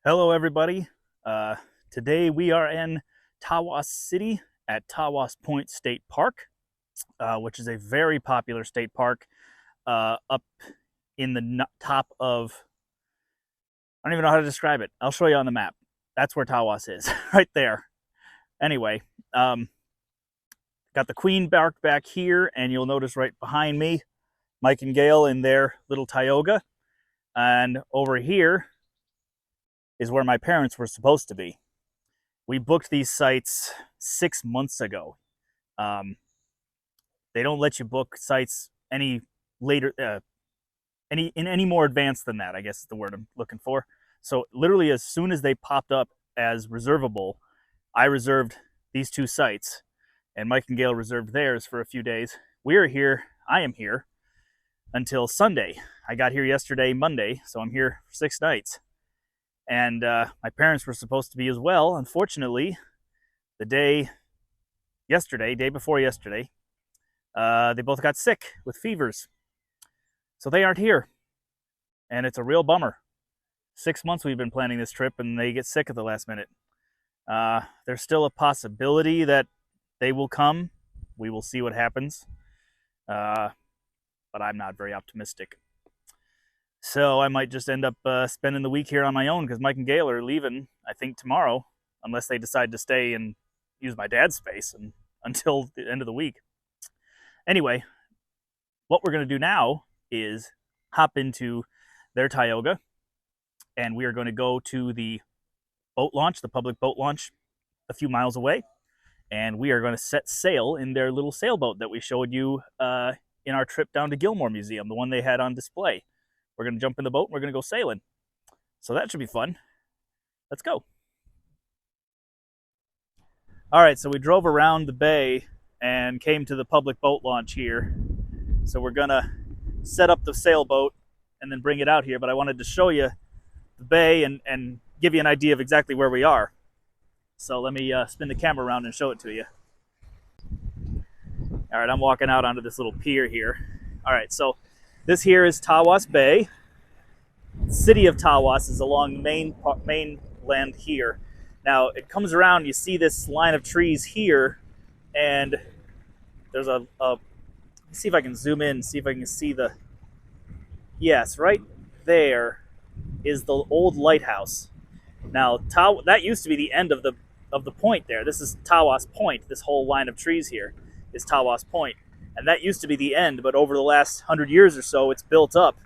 Hello, everybody. Today we are in Tawas City at Tawas Point State Park, which is a very popular state park up in the top of, I don't even know how to describe it. I'll show you on the map. That's where Tawas is, right there. Anyway, got the Queen Park back here, and you'll notice right behind me, Mike and Gail in their little Tioga. And over here is where my parents were supposed to be. We booked these sites 6 months ago. Um, they don't let you book sites any later, any more advanced than that, I guess is the word I'm looking for. So literally, as soon as they popped up as reservable, I reserved these two sites, and Mike and Gail reserved theirs for a few days. We are here. I am here until Sunday. I got here yesterday, Monday, so I'm here for 6 nights. And my parents were supposed to be as well. Unfortunately, the day before yesterday, they both got sick with fevers. So they aren't here. And it's a real bummer. 6 months we've been planning this trip, and they get sick at the last minute. There's still a possibility that they will come. We will see what happens. But I'm not very optimistic. So I might just end up spending the week here on my own, because Mike and Gail are leaving, I think, tomorrow, unless they decide to stay and use my dad's space until the end of the week. Anyway, what we're going to do now is hop into their Tioga, and we are going to go to the boat launch, the public boat launch, a few miles away, and we are going to set sail in their little sailboat that we showed you in our trip down to Gilmore Museum, the one they had on display. We're going to jump in the boat and we're going to go sailing. So that should be fun. Let's go. All right, so we drove around the bay and came to the public boat launch here. So we're going to set up the sailboat and then bring it out here. But I wanted to show you the bay and give you an idea of exactly where we are. So let me spin the camera around and show it to you. All right, I'm walking out onto this little pier here. All right, so this here is Tawas Bay. The city of Tawas is along the mainland here. Now, it comes around, you see this line of trees here, and there's let's see if I can zoom in, see if I can see the, yes, right there is the old lighthouse. Now, that used to be the end of the point there. This is Tawas Point. This whole line of trees here is Tawas Point. And that used to be the end, but over the last 100 years or so, it's built up.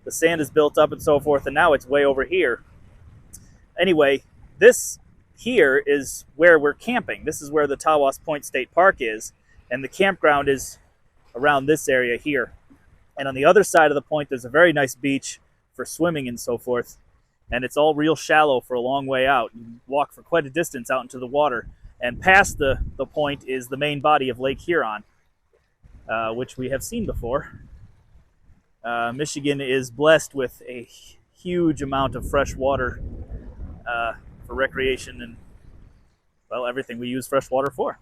The sand is built up and so forth, and now it's way over here. Anyway, this here is where we're camping. This is where the Tawas Point State Park is, and the campground is around this area here. And on the other side of the point, there's a very nice beach for swimming and so forth, and it's all real shallow for a long way out. You walk for quite a distance out into the water, and past the point is the main body of Lake Huron. Which we have seen before. Michigan is blessed with a huge amount of fresh water for recreation and, well, everything we use fresh water for.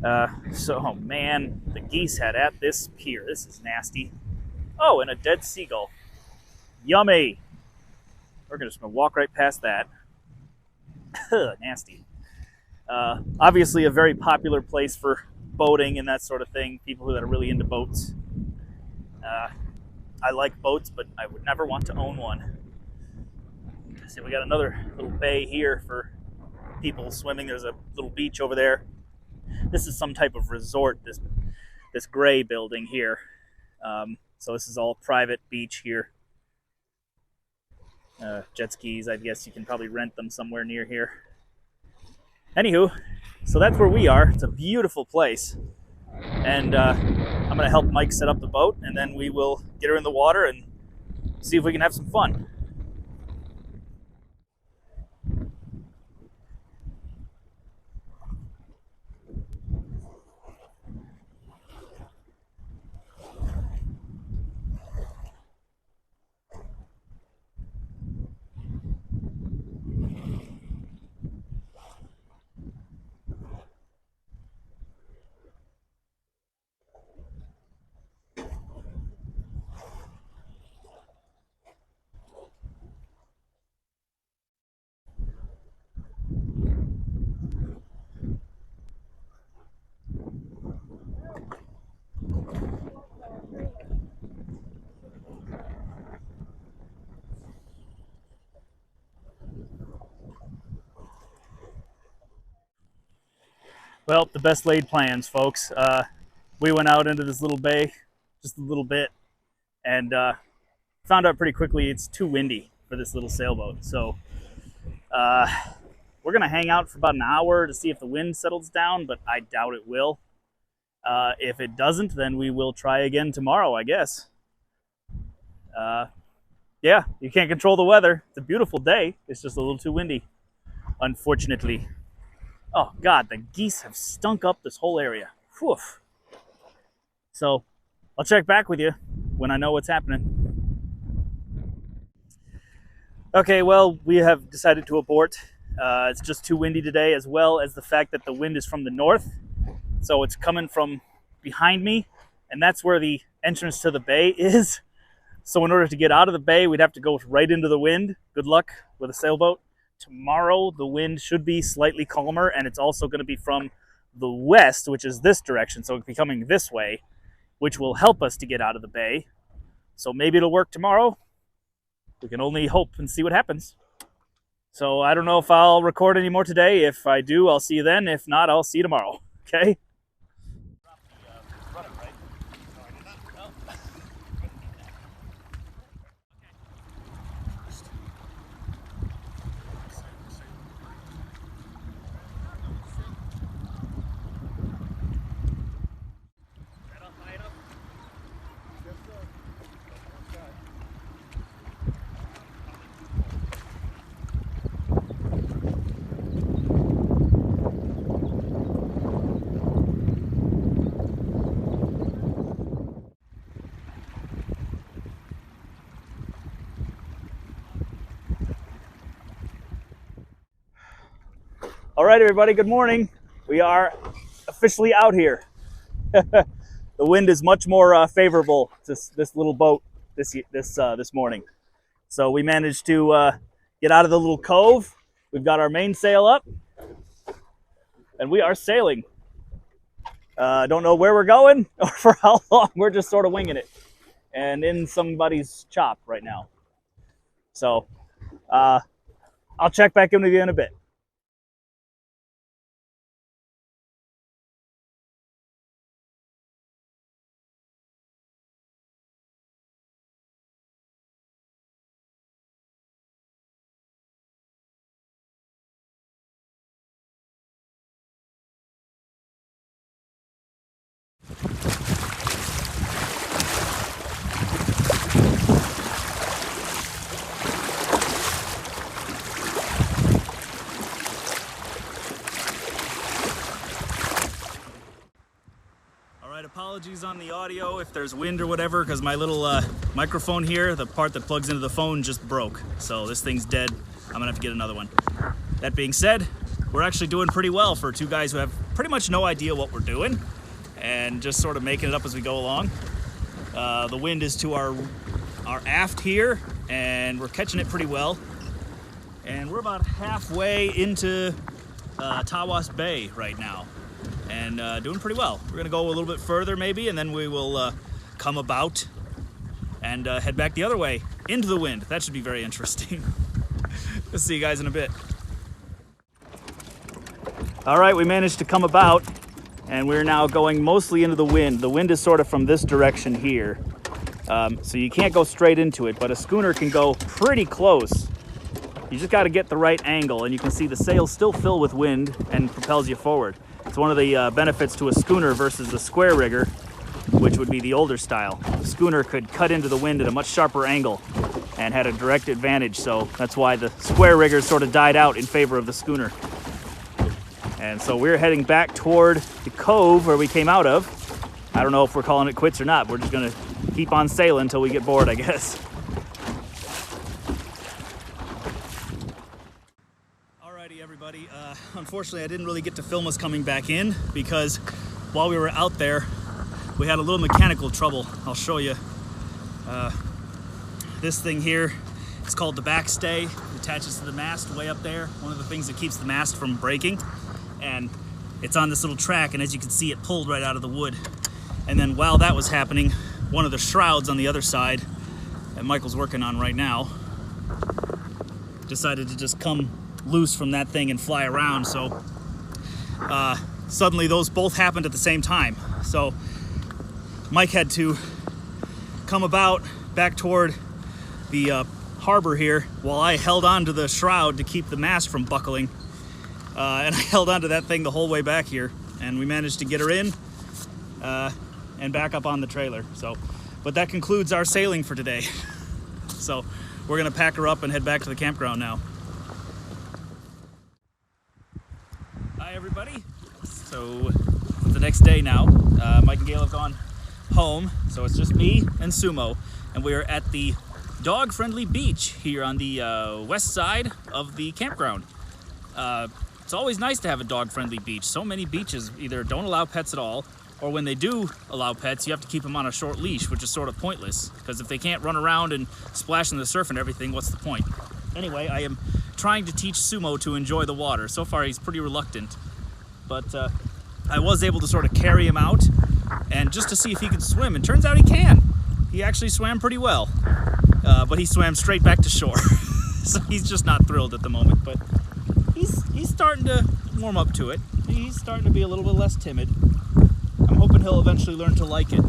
Oh man, the geese had at this pier. This is nasty. Oh, and a dead seagull. Yummy. We're just going to walk right past that. Nasty. Obviously a very popular place for boating and that sort of thing, people that are really into boats. I like boats, but I would never want to own one. See, we got another little bay here for people swimming. There's a little beach over there. This is some type of resort, this gray building here. So this is all private beach here. Jet skis, I guess you can probably rent them somewhere near here. Anywho, so that's where we are. It's a beautiful place. And I'm going to help Mike set up the boat, and then we will get her in the water and see if we can have some fun. Well, the best laid plans, folks. We went out into this little bay, just a little bit, and found out pretty quickly it's too windy for this little sailboat. So we're going to hang out for about an hour to see if the wind settles down, but I doubt it will. If it doesn't, then we will try again tomorrow, I guess. Yeah, you can't control the weather. It's a beautiful day. It's just a little too windy, unfortunately. Oh, God, the geese have stunk up this whole area. Whew. So I'll check back with you when I know what's happening. Okay, well, we have decided to abort. It's just too windy today, as well as the fact that the wind is from the north. So it's coming from behind me, and that's where the entrance to the bay is. So in order to get out of the bay, we'd have to go right into the wind. Good luck with a sailboat. Tomorrow, the wind should be slightly calmer, and it's also going to be from the west, which is this direction, so it'll be coming this way, which will help us to get out of the bay. So maybe it'll work tomorrow. We can only hope and see what happens. So I don't know if I'll record any more today. If I do, I'll see you then. If not, I'll see you tomorrow. Okay? All right, everybody, good morning. We are officially out here. The wind is much more favorable to this little boat this morning. So we managed to get out of the little cove. We've got our mainsail up, and we are sailing. Don't know where we're going or for how long. We're just sort of winging it and in somebody's chop right now. So I'll check back in with you in a bit. Apologies on the audio if there's wind or whatever, because my little microphone here, the part that plugs into the phone, just broke. So this thing's dead. I'm gonna have to get another one. That being said, we're actually doing pretty well for two guys who have pretty much no idea what we're doing and just sort of making it up as we go along. The wind is to our aft here, and we're catching it pretty well. And we're about halfway into Tawas Bay right now, and doing pretty well. We're gonna go a little bit further maybe, and then we will come about and head back the other way into the wind. That should be very interesting. We'll see you guys in a bit. All right, we managed to come about, and we're now going mostly into the wind. The wind is sort of from this direction here, so you can't go straight into it, but a schooner can go pretty close. You just got to get the right angle, and you can see the sails still fill with wind and propels you forward. It's one of the benefits to a schooner versus the square rigger, which would be the older style. The schooner could cut into the wind at a much sharper angle and had a direct advantage, so that's why the square riggers sort of died out in favor of the schooner. And so we're heading back toward the cove where we came out of. I don't know if we're calling it quits or not. We're just gonna keep on sailing until we get bored, I guess. Alrighty, everybody. Unfortunately, I didn't really get to film us coming back in because while we were out there, we had a little mechanical trouble. I'll show you. This thing here, it's called the backstay. It attaches to the mast way up there. One of the things that keeps the mast from breaking. And it's on this little track, and as you can see, it pulled right out of the wood. And then while that was happening, one of the shrouds on the other side that Michael's working on right now decided to just come loose from that thing and fly around. So suddenly those both happened at the same time. So Mike had to come about back toward the harbor here while I held on to the shroud to keep the mast from buckling. And I held on to that thing the whole way back here, and we managed to get her in and back up on the trailer. So, but that concludes our sailing for today. So we're gonna pack her up and head back to the campground now. Hi everybody. So it's the next day now. Mike and Gail have gone home, so it's just me and Sumo, and we are at the dog-friendly beach here on the west side of the campground. It's always nice to have a dog-friendly beach. So many beaches either don't allow pets at all, or when they do allow pets, you have to keep them on a short leash, which is sort of pointless, because if they can't run around and splash in the surf and everything, what's the point? Anyway, I am trying to teach Sumo to enjoy the water. So far, he's pretty reluctant, but I was able to sort of carry him out and just to see if he could swim, and turns out he can. He actually swam pretty well, but he swam straight back to shore. So he's just not thrilled at the moment, but he's starting to warm up to it. He's starting to be a little bit less timid. I'm hoping he'll eventually learn to like it.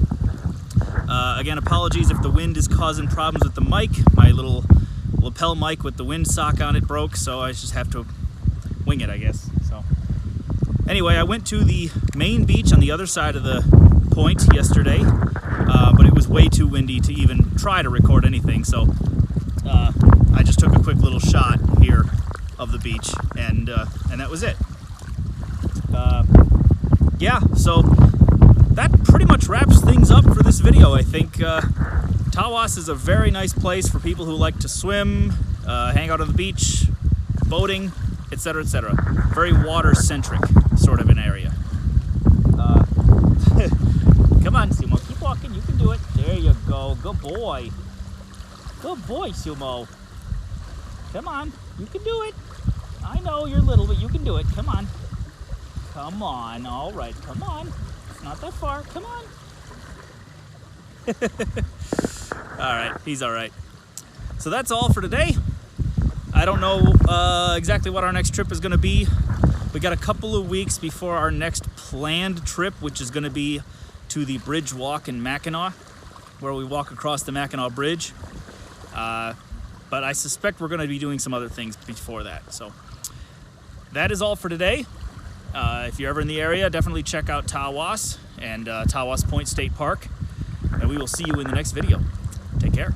Again, apologies if the wind is causing problems with the mic. My little lapel mic with the wind sock on it broke, so I just have to wing it, I guess. So anyway, I went to the main beach on the other side of the point yesterday, but it was way too windy to even try to record anything, so I just took a quick little shot here of the beach, and that was it. Yeah, so that pretty much wraps things up for this video, I think. Tawas is a very nice place for people who like to swim, hang out on the beach, boating, etc., etc. Very water-centric sort of an area. Come on, Sumo, keep walking, you can do it. There you go, good boy. Good boy, Sumo. Come on, you can do it. I know you're little, but you can do it. Come on. Come on, all right, come on. It's not that far, come on. All right, he's all right. So that's all for today. I don't know exactly what our next trip is gonna be. We got a couple of weeks before our next planned trip, which is gonna be to the bridge walk in Mackinac, where we walk across the Mackinac Bridge. But I suspect we're gonna be doing some other things before that. So that is all for today. If you're ever in the area, definitely check out Tawas and Tawas Point State Park. And we will see you in the next video. Take care.